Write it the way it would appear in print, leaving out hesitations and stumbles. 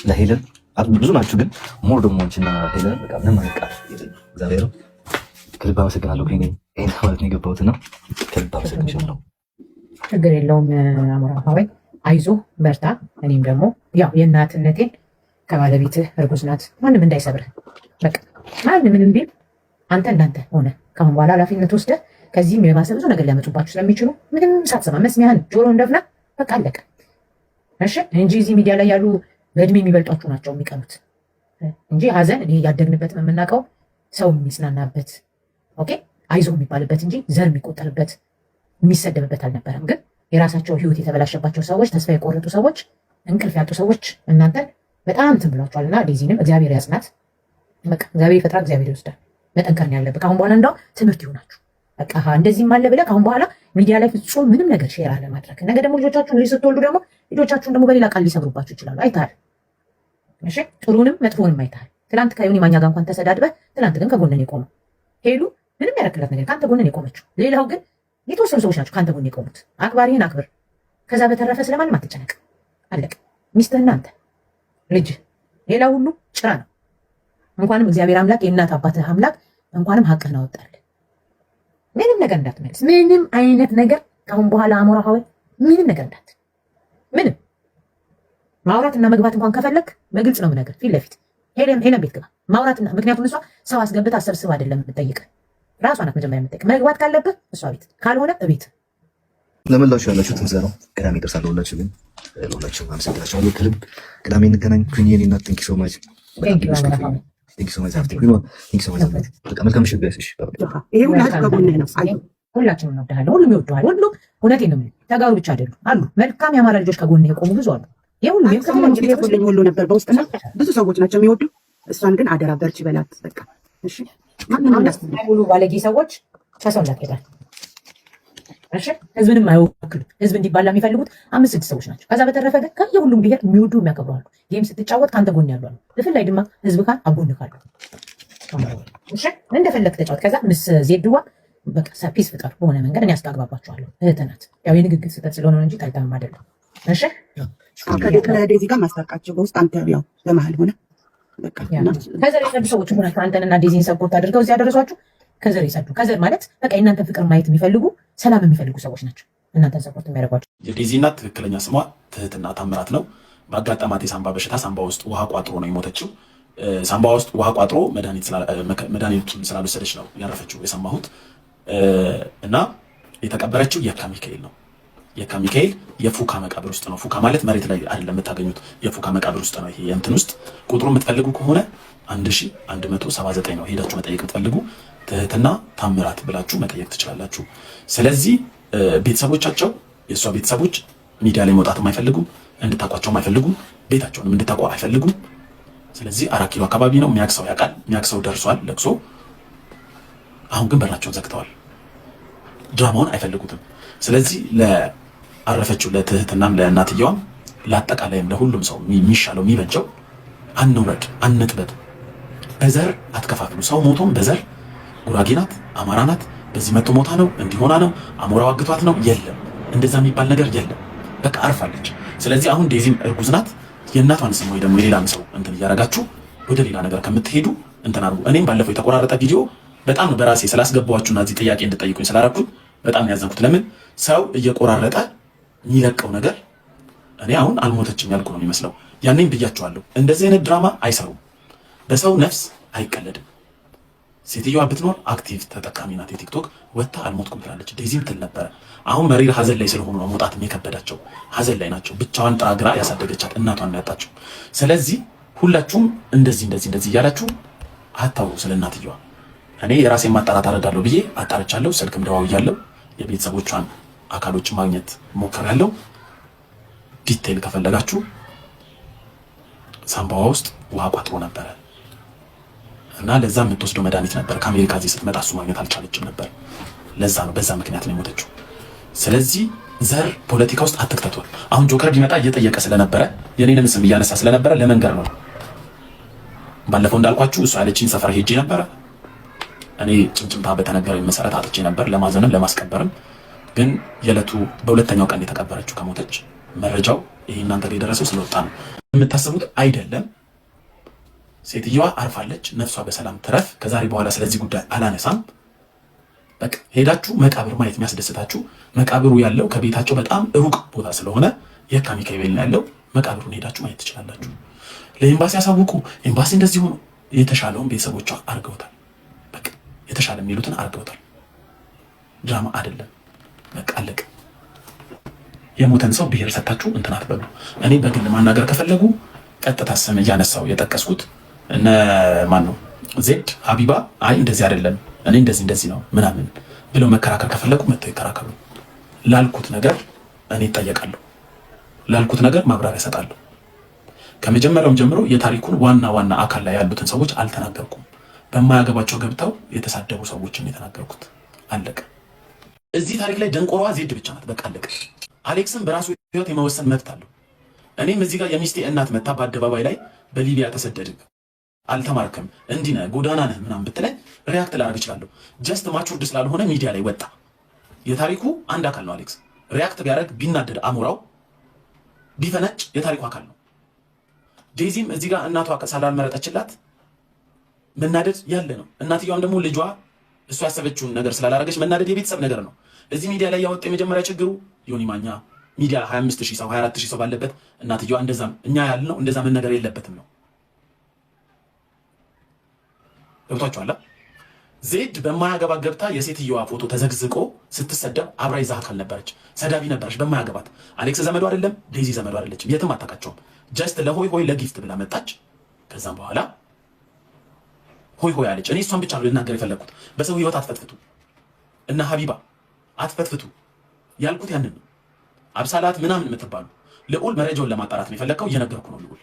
ለሄለን ብዙ ናችሁ፣ ግን ሞር ደግሞ አንቺና ሄለን በቃ ምንም አይቃል። እግዚአብሔር ከልብ አመሰግናለሁ። ይሄን ማለት ነው የገባሁት እና ከልብ አመሰግናለሁ። ችግር የለውም አሞራው፣ አይዞ በርታ። እኔም ደግሞ ያው የእናትነቴን ከባለቤትህ እርጉዝ ናት ማንም እንዳይሰብርህ፣ በቃ ማንም ምንም ቢል አንተ እንዳንተ ሆነ ከአሁን በኋላ ኃላፊነት ወስደህ ከዚህም የባሰ ብዙ ነገር ሊያመጡባችሁ ስለሚችሉ ምንም ሳትሰማ መስሚያህን ጆሮ እንደፍና በቃ አለቀ። እሺ እንጂ እዚህ ሚዲያ ላይ ያሉ በእድሜ የሚበልጧችሁ ናቸው የሚቀኑት እንጂ ሀዘን እኔ ያደግንበት የምናውቀው ሰው የሚጽናናበት ኦኬ አይዞህ የሚባልበት እንጂ ዘር የሚቆጠርበት የሚሰደብበት አልነበረም። ግን የራሳቸው ህይወት የተበላሸባቸው ሰዎች፣ ተስፋ የቆረጡ ሰዎች፣ እንቅልፍ ያጡ ሰዎች እናንተን በጣም እንትን ብሏቸዋልና ዴዚንም እግዚአብሔር ያጽናት። በቃ እግዚአብሔር ይፈጥራል፣ እግዚአብሔር ይወስዳል። መጠንከር ነው ያለብህ። ከአሁን በኋላ እንደው ትምህርት ይሆናችሁ። በቃ እንደዚህም አለ ብለህ ከአሁን በኋላ ሚዲያ ላይ ፍጹም ምንም ነገር ሼር አለ ማድረግ። ነገ ደግሞ ልጆቻችሁን ልጅ ስትወልዱ ደግሞ ልጆቻችሁን ደግሞ በሌላ ቃል ሊሰብሩባችሁ ይችላሉ። አይተሃል። እሺ ጥሩንም መጥፎንም አይተሃል። ትናንት ከዮኒ ማኛ ጋር እንኳን ተሰዳድበህ፣ ትናንት ግን ከጎንን የቆመው ሄሉ ምንም ያረክላት ነገር ከአንተ ጎንን የቆመችው። ሌላው ግን የተወሰኑ ሰዎች ናቸው ከአንተ ጎን የቆሙት። አክባሪህን አክብር። ከዛ በተረፈ ስለማንም አትጨነቅ። አለቅ። ሚስትህና አንተ ልጅ፣ ሌላ ሁሉ ጭራ ነው። እንኳንም እግዚአብሔር አምላክ የእናት አባትህ አምላክ እንኳንም ሀቅህን አወጣልህ። ምንም ነገር እንዳትመልስ፣ ምንም አይነት ነገር ካሁን በኋላ አሞራ ሀወይ ምንም ነገር እንዳት ምንም ማውራትና መግባት እንኳን ከፈለክ በግልጽ ነው የምነግርህ። ፊት ለፊት ሄለን ቤት ግባ ማውራትና፣ ምክንያቱም እሷ ሰው አስገብታ አሰብስብ አይደለም የምትጠይቅህ፣ ራሷ ናት መጀመሪያ የምትጠይቅ። መግባት ካለብህ እሷ ቤት፣ ካልሆነ እቤት። ለመላችሁ ያላችሁ ትንዘራው ቅዳሜ ደርሳለሁ። ሁላችሁ ግን ለሁላችሁ አመሰግናችኋለሁ ከልብ። ቅዳሜ እንገናኝ። ኩኝ የኔ እናት ቴንክ ዩ ሶ ማች መልካም ምሽት ጋይስ። ይሄ ሁላችሁ ከጎንህ ነው። ሁላችንም እንወድሃለን። ሁሉም ይወድሃል። ሁሉም እውነቴን ነው። ተጋሩ ብቻ አይደሉም አሉ መልካም የአማራ ልጆች ከጎንህ የቆሙ ብዙ አሉ። የሁሉም የከተማችን ሁሉ ነበር በውስጥና ብዙ ሰዎች ናቸው የሚወዱ። እሷን ግን አደራ በርቺ በላት በቃ እሺ። ሁሉ ባለጌ ሰዎች ከሰው እንዳትሄዳል እሺ። ህዝብንም አይወክሉ። ህዝብ እንዲባላ የሚፈልጉት 5-6 ሰዎች ናቸው። ከዛ በተረፈ ግን ከየሁሉም ብሄር የሚወዱ የሚያከብሩ አሉ። ጌም ስትጫወት ከአንተ ጎን ያሉ አሉ። እፍል ላይ ድማ ህዝብ ካል አጎን ካሉ እሺ፣ እንደፈለግ ተጫወት። ከዛ ምስ ዜድዋ በቃ ፒስ ፍጠር በሆነ መንገድ እኔ አስተግባባቸዋለሁ። እህት ናት። ያው የንግግር ስህተት ስለሆነ ነው እንጂ ታይታም አይደለም። እሺ ከዴዚ ጋር ማስታርቃቸው በውስጥ አንተ ያው በመሀል ሆነ በቃ ከዘር የሰዱ ሰዎች ሆናችሁ አንተንና ዴዚን ሰፖርት አድርገው እዚህ ያደረሷችሁ ከዘር የሰዱ ከዘር ማለት በቃ የእናንተ ፍቅር ማየት የሚፈልጉ ሰላም የሚፈልጉ ሰዎች ናቸው እናንተን ሰፖርት የሚያደርጓቸው። የዴዚ እናት ትክክለኛ ስሟ ትህትና ታምራት ነው። በአጋጣማት የሳምባ በሽታ ሳምባ ውስጥ ውሃ ቋጥሮ ነው የሞተችው። ሳምባ ውስጥ ውሃ ቋጥሮ መድኃኒቱን ስላልወሰደች ነው ያረፈችው የሰማሁት። እና የተቀበረችው የካ ሚካኤል ነው። የካ ሚካኤል የፉካ መቃብር ውስጥ ነው። ፉካ ማለት መሬት ላይ አይደለም የምታገኙት፣ የፉካ መቃብር ውስጥ ነው። ይሄ እንትን ውስጥ ቁጥሩ የምትፈልጉ ከሆነ 1179 ነው። ሄዳችሁ መጠየቅ የምትፈልጉ ትህትና ታምራት ብላችሁ መጠየቅ ትችላላችሁ። ስለዚህ ቤተሰቦቻቸው የእሷ ቤተሰቦች ሚዲያ ላይ መውጣት አይፈልጉም፣ እንድታቋቸውም አይፈልጉም፣ ቤታቸውንም እንድታቋ አይፈልጉም። ስለዚህ 4 ኪሎ አካባቢ ነው። የሚያክሰው ያውቃል፣ የሚያክሰው ደርሷል ለቅሶ። አሁን ግን በራቸውን ዘግተዋል። ድራማውን አይፈልጉትም። ስለዚህ ለአረፈችው ለትህትናም ለእናትየዋም ለአጠቃላይም ለሁሉም ሰው የሚሻለው የሚበጀው አንውረድ፣ አንጥበብ፣ በዘር አትከፋፍሉ። ሰው ሞቶም በዘር ጉራጌ ናት፣ አማራ ናት፣ በዚህ መቶ ሞታ ነው እንዲሆና ነው አሞራው አግቷት ነው፣ የለም እንደዛ የሚባል ነገር የለም። በቃ አርፋለች። ስለዚህ አሁን ዴዚም እርጉዝ ናት። የእናቷን ስም ወይ ደግሞ የሌላን ሰው እንትን እያረጋችሁ ወደ ሌላ ነገር ከምትሄዱ እንትን አድርጉ። እኔም ባለፈው የተቆራረጠ ቪዲዮ በጣም በራሴ ስላስገባኋችሁና እዚህ ጥያቄ እንድጠይቁኝ ስላደረኩኝ በጣም ያዘንኩት። ለምን ሰው እየቆራረጠ የሚለቀው ነገር እኔ አሁን አልሞተችም ያልኩ ነው የሚመስለው። ያኔም ብያችኋለሁ፣ እንደዚህ አይነት ድራማ አይሰሩም። በሰው ነፍስ አይቀለድም። ሴትዮዋ ብትኖር አክቲቭ ተጠቃሚ ናት። የቲክቶክ ወጥታ አልሞትኩም ትላለች። ዴዚም ትል ነበረ። አሁን መሪር ሀዘን ላይ ስለሆኑ ነው መውጣትም የከበዳቸው። ሀዘን ላይ ናቸው። ብቻዋን ጥራግራ ያሳደገቻት እናቷን ነው ያጣችው። ስለዚህ ሁላችሁም እንደዚህ እያላችሁ አታውሩ ስለ እናትየዋ። እኔ የራሴን ማጣራት አደርጋለሁ ብዬ አጣርቻለሁ። ስልክም ደዋውያለሁ። የቤተሰቦቿን አካሎች ማግኘት ሞክሬያለሁ። ዲቴይል ከፈለጋችሁ ሳምባዋ ውስጥ ውሃ ቋጥሮ ነበረ እና ለዛ የምትወስደው መድኃኒት ነበር። ከአሜሪካ እዚህ ስትመጣ እሱ ማግኘት አልቻለችም ነበር። ለዛ ነው በዛ ምክንያት ነው የሞተችው። ስለዚህ ዘር ፖለቲካ ውስጥ አትክተቷል። አሁን ጆከር ቢመጣ እየጠየቀ ስለነበረ የኔንም ስም እያነሳ ስለነበረ ለመንገር ነው። ባለፈው እንዳልኳችሁ እሱ ያለችኝ ሰፈር ሄጄ ነበረ። እኔ ጭምጭምታ በተነገረኝ መሰረት አጥቼ ነበር፣ ለማዘንም ለማስቀበርም። ግን የዕለቱ በሁለተኛው ቀን የተቀበረችው ከሞተች መረጃው ይሄ እናንተ ጋር የደረሰው ስለወጣ ነው የምታስቡት አይደለም። ሴትዮዋ አርፋለች፣ ነፍሷ በሰላም ትረፍ። ከዛሬ በኋላ ስለዚህ ጉዳይ አላነሳም። በቃ ሄዳችሁ መቃብር ማየት የሚያስደስታችሁ መቃብሩ ያለው ከቤታቸው በጣም ሩቅ ቦታ ስለሆነ የካ ሚካኤል ነው ያለው። መቃብሩን ሄዳችሁ ማየት ትችላላችሁ። ለኤምባሲ ያሳውቁ። ኤምባሲ እንደዚህ ሆኖ የተሻለውን ቤተሰቦቿ አርገውታል። በቃ የተሻለ የሚሉትን አርገውታል። ድራማ አይደለም። በቃ አለቀ። የሞተን ሰው ብሔር ሰጣችሁ እንትን አትበሉ። እኔ በግል ማናገር ከፈለጉ ቀጥታ ስም እያነሳው የጠቀስኩት እነ ማን ነው ዜድ ሀቢባ፣ አይ እንደዚህ አይደለም እኔ እንደዚህ ነው ምናምን ብለው መከራከር ከፈለጉ መጥተው ይከራከሩ። ላልኩት ነገር እኔ እጠየቃለሁ። ላልኩት ነገር ማብራሪያ እሰጣለሁ። ከመጀመሪያውም ጀምሮ የታሪኩን ዋና አካል ላይ ያሉትን ሰዎች አልተናገርኩም። በማያገባቸው ገብተው የተሳደቡ ሰዎችን የተናገርኩት። አለቀ። እዚህ ታሪክ ላይ ደንቆሯ ዜድ ብቻ ናት። በቃ አለቀ። አሌክስም በራሱ ህይወት የመወሰን መብት አለው። እኔም እዚህ ጋር የሚስቴ እናት መታ በአደባባይ ላይ በሊቢያ ተሰደድክ፣ አልተማርክም፣ እንዲህ ነህ፣ ጎዳና ነህ ምናምን ብትለኝ ሪያክት ላደርግ እችላለሁ። ጀስት ማቹርድ ስላልሆነ ሚዲያ ላይ ወጣ። የታሪኩ አንድ አካል ነው አሌክስ። ሪያክት ቢያደርግ ቢናደድ አሞራው ቢፈነጭ የታሪኩ አካል ነው። ዴዚም እዚህ ጋር እናቷ ስላልመረጠችላት መናደድ ያለ ነው። እናትየዋም ደግሞ ልጇ እሱ ያሰበችውን ነገር ስላላረገች መናደድ የቤተሰብ ነገር ነው። እዚህ ሚዲያ ላይ ያወጣ የመጀመሪያ ችግሩ ዮኒ ማኛ ሚዲያ 25000 ሰው 24000 ሰው ባለበት እናትየዋ እንደዛም እኛ ያልነው እንደዛ መነገር የለበትም ነው። ገብቷችኋል? ዜድ በማያገባ ገብታ የሴትየዋ ፎቶ ተዘግዝቆ ስትሰደብ አብራ ይዛት ካልነበረች ሰዳቢ ነበረች። በማያገባት አሌክስ ዘመዱ አይደለም፣ ዴዚ ዘመዱ አይደለችም፣ የትም አታውቃቸውም። ጀስት ለሆይ ሆይ ለጊፍት ብላ መጣች። ከዛም በኋላ ሆይ ሆይ አለች። እኔ እሷን ብቻ ነው ልናገር የፈለግኩት። በሰው ህይወት አትፈትፍቱ እና ሀቢባ አትፈትፍቱ ያልኩት ያንን ነው። አብሳላት ምናምን የምትባሉ ልዑል መረጃውን ለማጣራት ነው የፈለግከው። እየነገርኩ ነው ልዑል